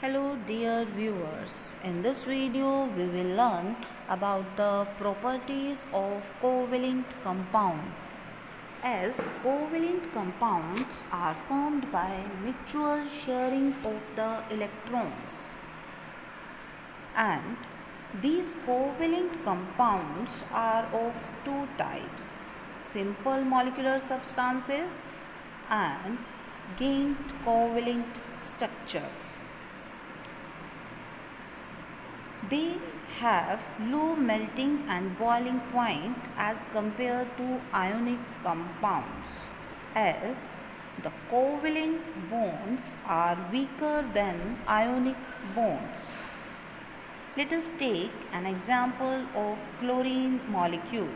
Hello dear viewers, in this video we will learn about the properties of covalent compound. As covalent compounds are formed by mutual sharing of the electrons, and these covalent compounds are of two types: simple molecular substances and gained covalent structure. They have low melting and boiling point as compared to ionic compounds, as the covalent bonds are weaker than ionic bonds. Let us take an example of chlorine molecule.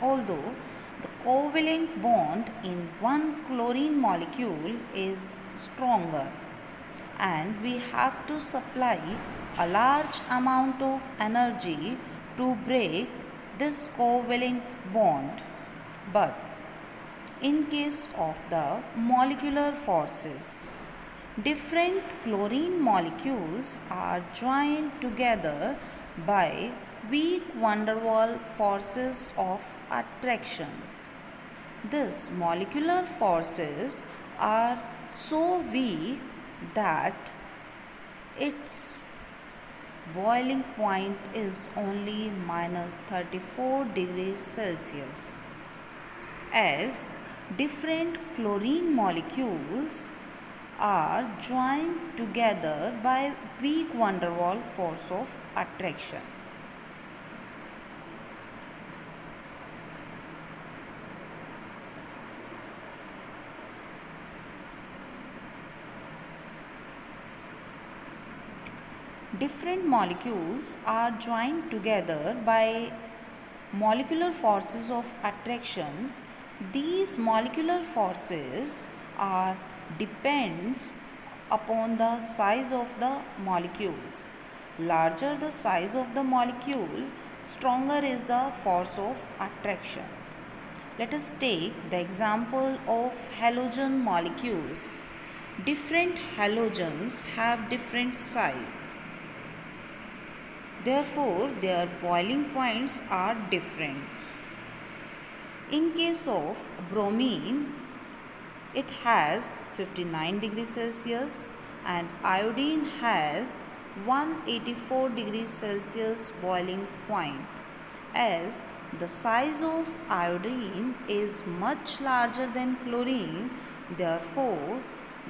Although the covalent bond in one chlorine molecule is stronger, and we have to supply a large amount of energy to break this covalent bond. But in case of the molecular forces, different chlorine molecules are joined together by weak van der Waals forces of attraction. These molecular forces are so weak that its boiling point is only -34 degrees Celsius. As different chlorine molecules are joined together by weak van der Waals force of attraction. Different molecules are joined together by molecular forces of attraction. These molecular forces are depends upon the size of the molecules. Larger the size of the molecule, stronger is the force of attraction. Let us take the example of halogen molecules. Different halogens have different size. Therefore, their boiling points are different. In case of bromine, it has 59 degrees Celsius and iodine has 184 degrees Celsius boiling point. As the size of iodine is much larger than chlorine, therefore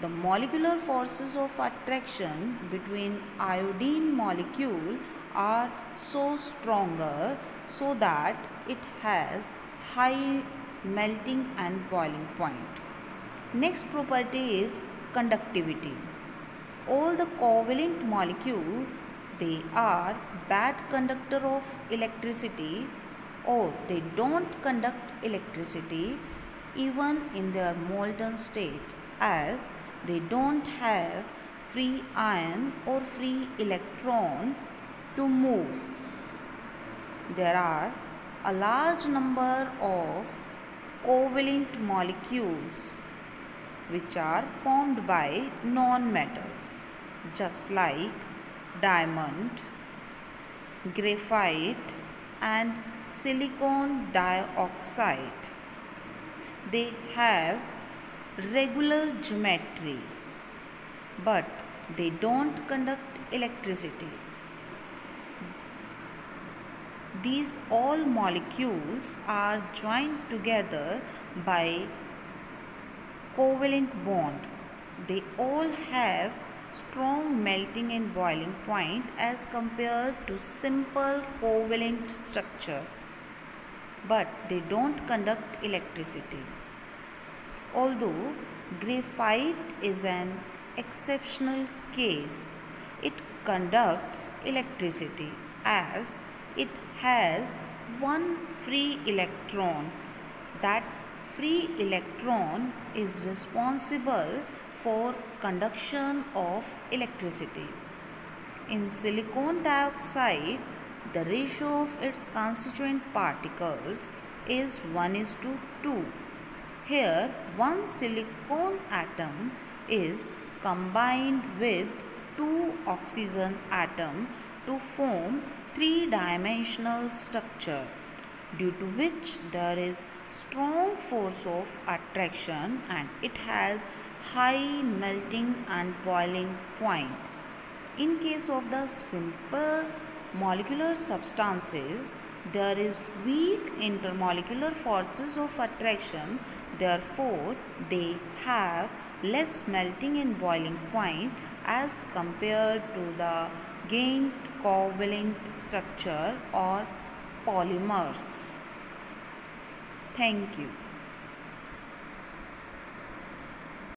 the molecular forces of attraction between iodine molecule are so stronger so that it has high melting and boiling point. Next property is conductivity. All the covalent molecules, they are bad conductor of electricity, or they don't conduct electricity even in their molten state, as they don't have free ion or free electron to move. There are a large number of covalent molecules which are formed by non-metals, just like diamond, graphite and silicon dioxide. They have regular geometry, but they don't conduct electricity. These all molecules are joined together by covalent bond. They all have strong melting and boiling point as compared to simple covalent structure, but they don't conduct electricity. Although graphite is an exceptional case, it conducts electricity as it has one free electron. That free electron is responsible for conduction of electricity. In silicon dioxide, the ratio of its constituent particles is 1:2. Here, one silicon atom is combined with two oxygen atom to form three-dimensional structure, due to which there is strong force of attraction and it has high melting and boiling point. In case of the simple molecular substances, there is weak intermolecular forces of attraction, therefore they have less melting and boiling point as compared to the gained covalent structure or polymers. Thank you.